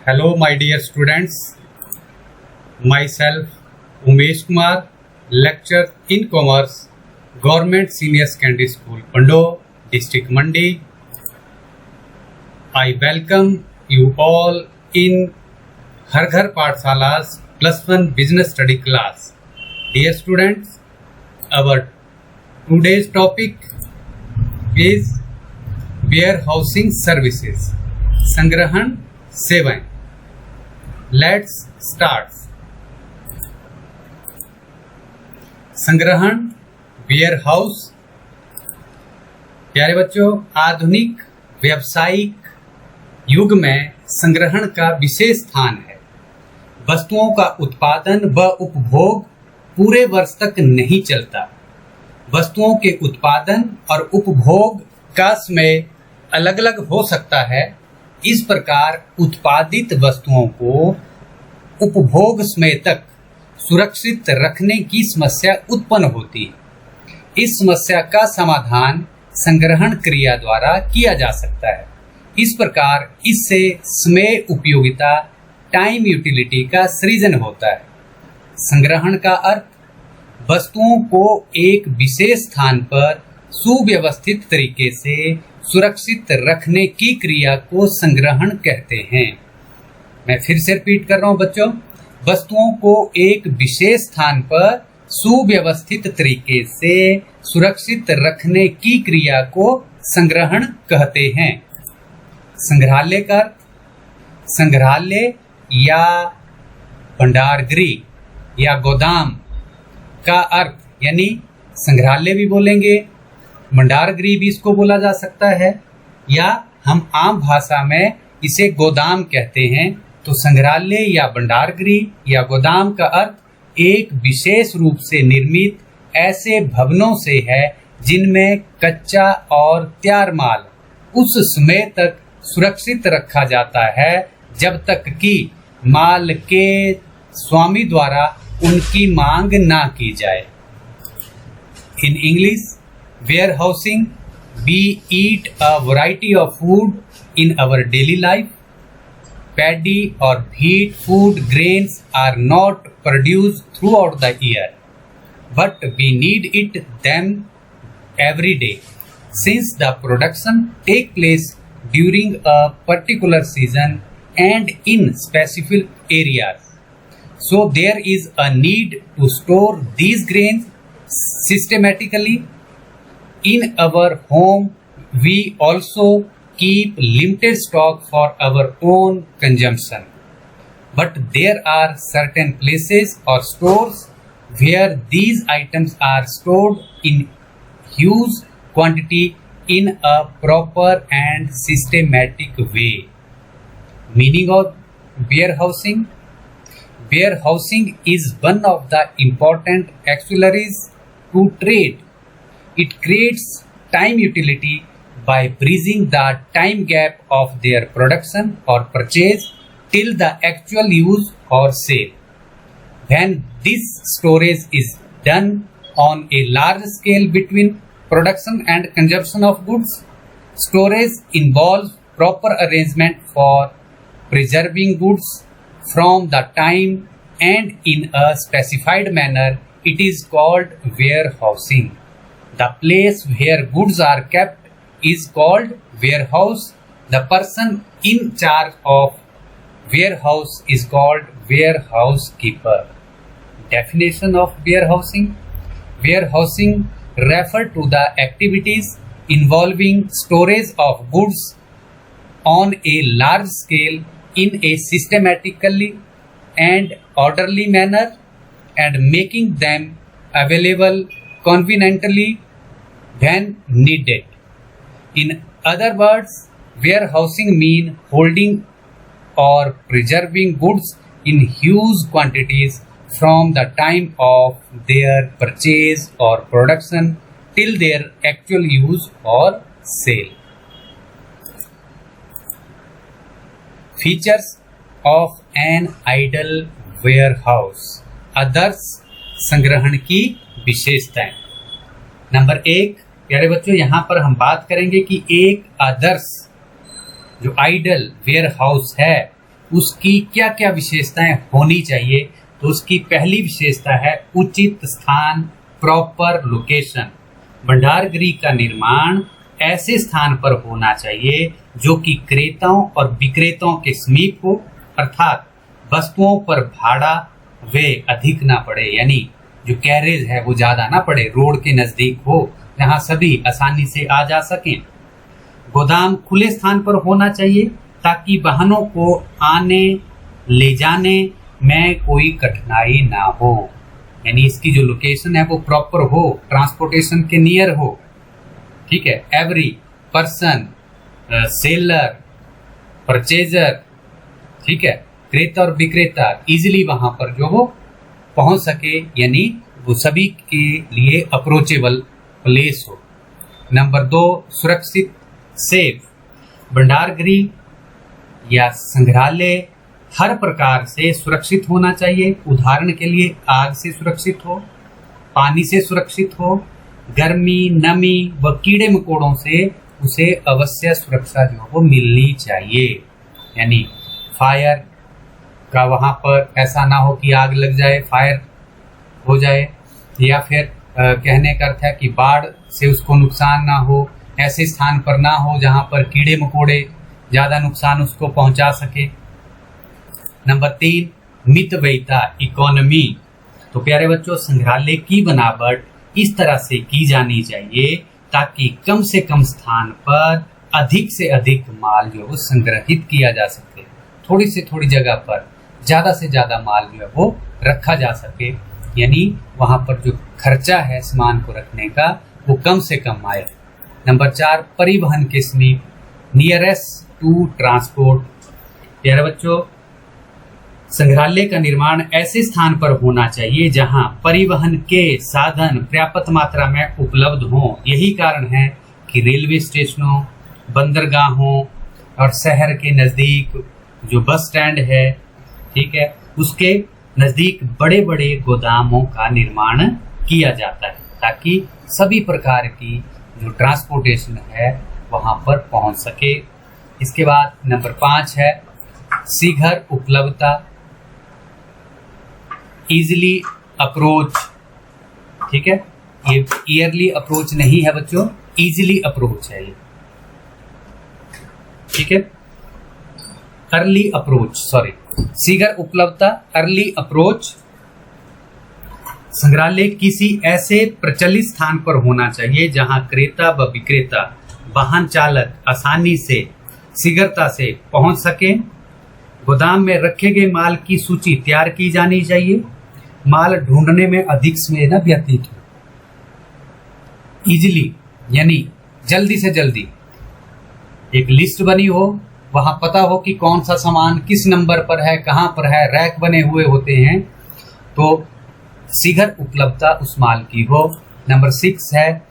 Hello, my dear students. Myself, Umesh Kumar, lecturer in Commerce, Government Senior Secondary School, Pando, District Mandi. I welcome you all in Har Ghar Pathshala's +1 Business Study class. Dear students, our today's topic is warehousing services. संग्रहण सेवाएं. Let's start. संग्रहण warehouse. प्यारे बच्चों, आधुनिक व्यावसायिक युग में संग्रहण का विशेष स्थान है. वस्तुओं का उत्पादन व उपभोग पूरे वर्ष तक नहीं चलता. वस्तुओं के उत्पादन और उपभोग का समय अलग अलग हो सकता है. इस प्रकार उत्पादित वस्तुओं को उपभोग समय तक सुरक्षित रखने की समस्या उत्पन्न होती है. इस समस्या का समाधान संग्रहण क्रिया द्वारा किया जा सकता है. इस प्रकार इससे समय उपयोगिता टाइम यूटिलिटी का सृजन होता है. संग्रहण का अर्थ वस्तुओं को एक विशेष स्थान पर सुव्यवस्थित तरीके से सुरक्षित रखने की क्रिया को संग्रहण कहते हैं. मैं फिर से रिपीट कर रहा हूं बच्चों. वस्तुओं को एक विशेष स्थान पर सुव्यवस्थित तरीके से सुरक्षित रखने की क्रिया को संग्रहण कहते हैं. संग्रहालय का अर्थ संग्रहालय या भंडारगृह या गोदाम का अर्थ यानी संग्रहालय भी बोलेंगे, भंडारगृह भी इसको बोला जा सकता है, या हम आम भाषा में इसे गोदाम कहते हैं. तो संग्रहालय या भंडारगृह या गोदाम का अर्थ एक विशेष रूप से निर्मित ऐसे भवनों से है जिनमें कच्चा और तैयार माल उस समय तक सुरक्षित रखा जाता है जब तक कि माल के स्वामी द्वारा उनकी मांग ना की जाए. In English, warehousing, we eat a variety of food in our daily life. Paddy or wheat food grains are not produced throughout the year, but we need them every day, since the production take place during a particular season and in specific areas. So there is a need to store these grains systematically. In our home, we also keep limited stock for our own consumption. But there are certain places or stores where these items are stored in huge quantity in a proper and systematic way. Meaning of warehousing. Warehousing is one of the important auxiliaries to trade. It creates time utility by bridging the time gap of their production or purchase till the actual use or sale. When this storage is done on a large scale between production and consumption of goods, storage involves proper arrangement for preserving goods from the time and in a specified manner. It is called warehousing. The place where goods are kept is called warehouse. The person in charge of warehouse is called warehouse keeper. Definition of warehousing. Warehousing refer to the activities involving storage of goods on a large scale in a systematically and orderly manner and making them available conveniently when needed. In other words, warehousing means holding or preserving goods in huge quantities from the time of their purchase or production till their actual use or sale. Features of an idle warehouse. आदर्श संग्रहण की विशेषताएं. Number 1, प्यारे बच्चों, यहाँ पर हम बात करेंगे कि एक आदर्श जो आइडल वेयर हाउस है उसकी क्या क्या विशेषताएं होनी चाहिए, तो उसकी पहली विशेषता है उचित स्थान, प्रॉपर लोकेशन। भंडार गृह का निर्माण ऐसे स्थान पर होना चाहिए जो कि क्रेताओं और विक्रेताओं के समीप हो, अर्थात वस्तुओं पर भाड़ा वे अधिक ना पड़े, यानी जो कैरेज है वो ज्यादा ना पड़े, रोड के नजदीक हो जहां सभी आसानी से आ जा सकें। गोदाम खुले स्थान पर होना चाहिए ताकि वाहनों को आने ले जाने में कोई कठिनाई ना हो, यानी इसकी जो लोकेशन है वो प्रॉपर हो, ट्रांसपोर्टेशन के नियर हो। ठीक है, एवरी पर्सन, सेलर, परचेजर, ठीक है, क्रेता और विक्रेता इजिली वहां पर जो हो पहुंच सके, यानी वो सभी के लिए अप्रोचेबल प्लेस हो। नंबर 2, सुरक्षित, सेफ। भंडार गृह या संग्रहालय हर प्रकार से सुरक्षित होना चाहिए। उदाहरण के लिए आग से सुरक्षित हो, पानी से सुरक्षित हो, गर्मी, नमी व कीड़े मकोड़ों से उसे अवश्य सुरक्षा जो वो मिलनी चाहिए, यानी फायर का वहां पर ऐसा ना हो कि आग लग जाए, फायर हो जाए, या फिर कहने का अर्थ है कि बाढ़ से उसको नुकसान ना हो, ऐसे स्थान पर ना हो जहां पर कीड़े मकोड़े ज्यादा नुकसान उसको पहुंचा सके। नंबर 3, मितव्ययिता, इकोनॉमी। तो प्यारे बच्चों, संग्रहालय की बनावट इस तरह से की जानी चाहिए ताकि कम से कम स्थान पर अधिक से अधिक माल जो है संग्रहित किया जा सके, थोड़ी से थोड़ी जगह पर ज्यादा से ज्यादा माल जो है वो रखा जा सके, यानी वहां पर जो खर्चा है सामान को रखने का वो कम से कम आए। नंबर 4, परिवहन के समीप, नियरेस्ट टू ट्रांसपोर्ट। प्यारे बच्चों, संग्रहालय का निर्माण ऐसे स्थान पर होना चाहिए जहां परिवहन के साधन पर्याप्त मात्रा में उपलब्ध हों। यही कारण है कि रेलवे स्टेशनों, बंदरगाहों और शहर के नजदीक जो बस स्टैंड है, ठीक है, उसके नजदीक बड़े बड़े गोदामों का निर्माण किया जाता है ताकि सभी प्रकार की जो ट्रांसपोर्टेशन है वहां पर पहुंच सके। इसके बाद नंबर 5 है शीघ्र उपलब्धता, इजिली अप्रोच। ठीक है, ये ईयरली अप्रोच नहीं है बच्चों, इजिली अप्रोच है ये। ठीक है, अर्ली अप्रोच, सॉरी, शीघ्र उपलब्धता, अर्ली अप्रोच। संग्रहालय किसी ऐसे प्रचलित स्थान पर होना चाहिए जहां क्रेता व विक्रेता, वाहन चालक आसानी से शीघ्रता से पहुंच सके। गोदाम में रखे गए माल की सूची तैयार की जानी चाहिए, माल ढूंढने में अधिक समय न व्यतीत हो। इजिली यानी जल्दी से जल्दी एक लिस्ट बनी हो, वहां पता हो कि कौन सा सामान किस नंबर पर है, कहां पर है, रैक बने हुए होते हैं, तो शीघ्र उपलब्धता उस माल की हो। नंबर 6 है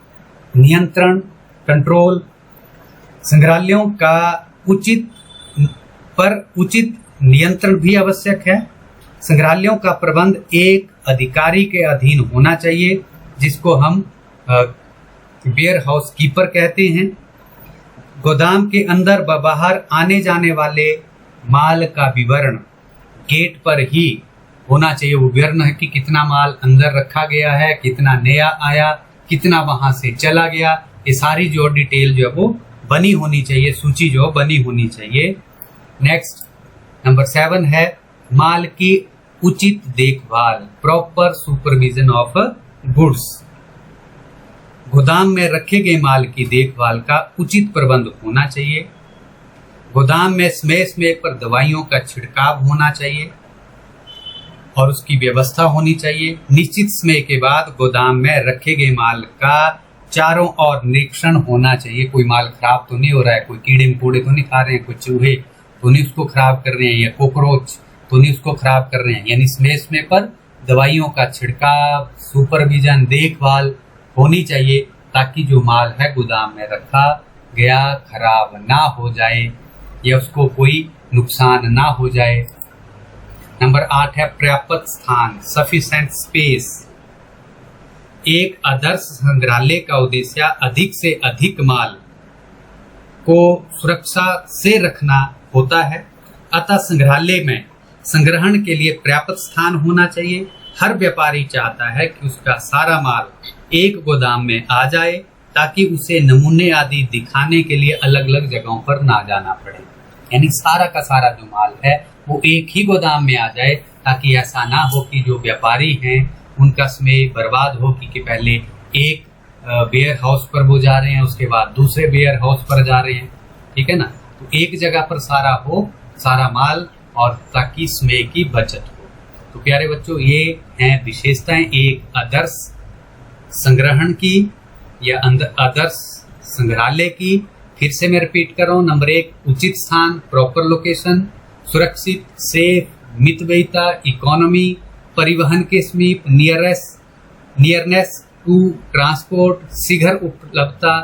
नियंत्रण, कंट्रोल। संग्रहालयों का उचित नियंत्रण भी आवश्यक है। संग्रहालयों का प्रबंध एक अधिकारी के अधीन होना चाहिए जिसको हम वेयर हाउस कीपर कहते हैं। गोदाम के अंदर व बाहर आने जाने वाले माल का विवरण गेट पर ही होना चाहिए। वो विवरण है कि कितना माल अंदर रखा गया है, कितना नया आया, कितना वहां से चला गया, ये सारी जो डिटेल जो है वो बनी होनी चाहिए, सूची जो बनी होनी चाहिए। नेक्स्ट नंबर 7 है माल की उचित देखभाल, प्रॉपर सुपरविजन ऑफ गुड्स। गोदाम में रखे गए माल की देखभाल का उचित प्रबंध होना चाहिए। गोदाम में समय समय पर दवाइयों का छिड़काव होना चाहिए और उसकी व्यवस्था होनी चाहिए। निश्चित समय के बाद गोदाम में रखे गए माल का चारों ओर निरीक्षण होना चाहिए, कोई माल खराब तो नहीं हो रहा है, कोई कीड़े मकोड़े तो नहीं खा रहे हैं, कोई चूहे तो नहीं उसको खराब कर रहे हैं, या कॉकरोच तो नहीं उसको खराब कर रहे हैं। यानी समय समय पर दवाइयों का छिड़काव, सुपरविजन, देखभाल होनी चाहिए ताकि जो माल है गोदाम में रखा गया खराब ना हो जाए या उसको कोई नुकसान ना हो जाए। नंबर 8 है पर्याप्त स्थान, सफिशिएंट स्पेस। एक आदर्श संग्रहालय का उद्देश्य अधिक से अधिक माल को सुरक्षा से रखना होता है अतः संग्रहालय में संग्रहण के लिए पर्याप्त स्थान होना चाहिए। हर व्यापारी चाहता है कि उसका सारा माल एक गोदाम में आ जाए ताकि उसे नमूने आदि दिखाने के लिए अलग अलग जगहों पर ना जाना पड़े। यानी सारा का सारा जो माल है वो एक ही गोदाम में आ जाए, ताकि ऐसा ना हो कि जो व्यापारी हैं उनका समय बर्बाद हो कि पहले एक वेयर हाउस पर वो जा रहे हैं, उसके बाद दूसरे वेयर हाउस पर जा रहे हैं, ठीक है ना। तो एक जगह पर सारा हो, सारा माल, और ताकि समय की बचत हो। तो प्यारे बच्चों, ये हैं विशेषताएं एक आदर्श संग्रहण की या आदर्श संग्रहालय की। फिर से मैं रिपीट कर रहा हूँ। नंबर 1, उचित स्थान, प्रॉपर लोकेशन, सुरक्षित, सेफ, मितव्ययिता, इकोनॉमी, परिवहन के समीप, नियरनेस टू ट्रांसपोर्ट, शीघ्र उपलब्धता,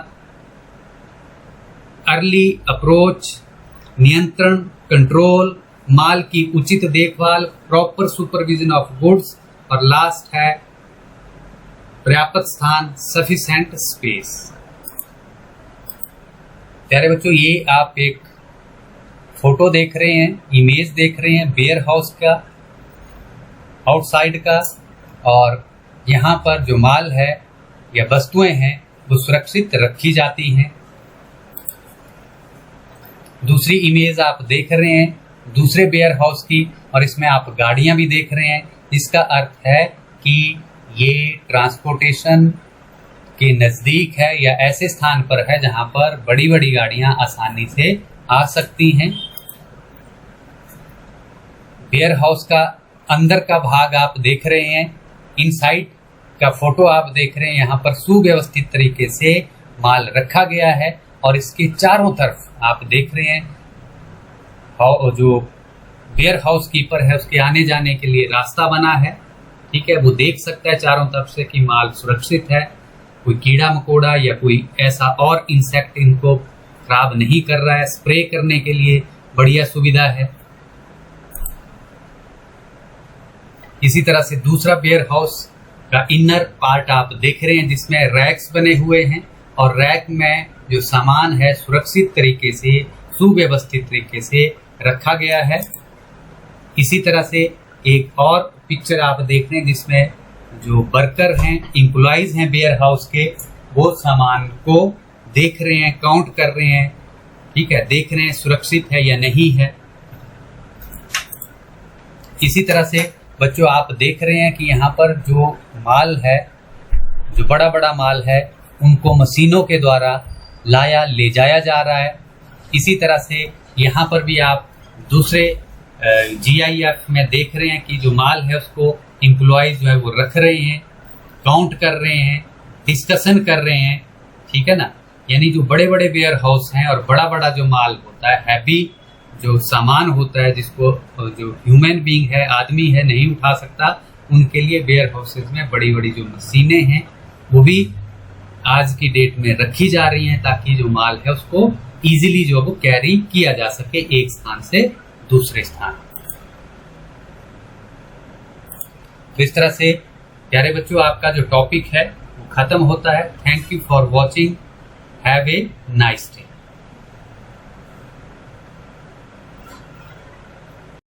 अर्ली अप्रोच, नियंत्रण, कंट्रोल, माल की उचित देखभाल, प्रॉपर सुपरविजन ऑफ गुड्स, और लास्ट है पर्याप्त स्थान, सफिशिएंट स्पेस। प्यारे बच्चों, ये आप एक फोटो देख रहे हैं, इमेज देख रहे हैं वेयर हाउस का आउटसाइड का, और यहाँ पर जो माल है या वस्तुएं हैं वो सुरक्षित रखी जाती हैं। दूसरी इमेज आप देख रहे हैं दूसरे वेयर हाउस की, और इसमें आप गाड़ियां भी देख रहे हैं। इसका अर्थ है कि ये ट्रांसपोर्टेशन के नज़दीक है या ऐसे स्थान पर है जहां पर बड़ी बड़ी गाड़ियां आसानी से आ सकती हैं। वेयर हाउस का अंदर का भाग आप देख रहे हैं, इनसाइड का फोटो आप देख रहे हैं। यहाँ पर सुव्यवस्थित तरीके से माल रखा गया है, और इसके चारों तरफ आप देख रहे हैं जो वेयर हाउस कीपर है उसके आने जाने के लिए रास्ता बना है, ठीक है। वो देख सकता है चारों तरफ से कि माल सुरक्षित है, कोई कीड़ा मकोड़ा या कोई ऐसा और इंसेक्ट इनको खराब नहीं कर रहा है। स्प्रे करने के लिए बढ़िया सुविधा है। इसी तरह से दूसरा वेयर हाउस का इनर पार्ट आप देख रहे हैं जिसमें रैक्स बने हुए हैं, और रैक में जो सामान है सुरक्षित तरीके से, सुव्यवस्थित तरीके से रखा गया है। इसी तरह से एक और पिक्चर आप देख रहे हैं जिसमें जो वर्कर हैं, एम्प्लॉइज हैं वेयर हाउस के, वो सामान को देख रहे हैं, काउंट कर रहे हैं, ठीक है, देख रहे हैं सुरक्षित है या नहीं है। इसी तरह से बच्चों आप देख रहे हैं कि यहाँ पर जो माल है, जो बड़ा बड़ा माल है, उनको मशीनों के द्वारा ले जाया जा रहा है। इसी तरह से यहाँ पर भी आप दूसरे GIF में देख रहे हैं कि जो माल है उसको एम्प्लॉइज जो है वो रख रहे हैं, काउंट कर रहे हैं, डिस्कशन कर रहे हैं, ठीक है ना। यानी जो बड़े बड़े वेयर हाउस हैं और बड़ा बड़ा जो माल होता है, हैवी जो सामान होता है जिसको जो ह्यूमन बीइंग है, आदमी है, नहीं उठा सकता, उनके लिए वेयर हाउसेज में बड़ी बड़ी जो मशीनें हैं वो भी आज की डेट में रखी जा रही हैं ताकि जो माल है उसको इजीली जो वो कैरी किया जा सके एक स्थान से दूसरे स्थान। तो इस तरह से प्यारे बच्चों आपका जो टॉपिक है वो खत्म होता है। Thank you for watching. Have a nice day.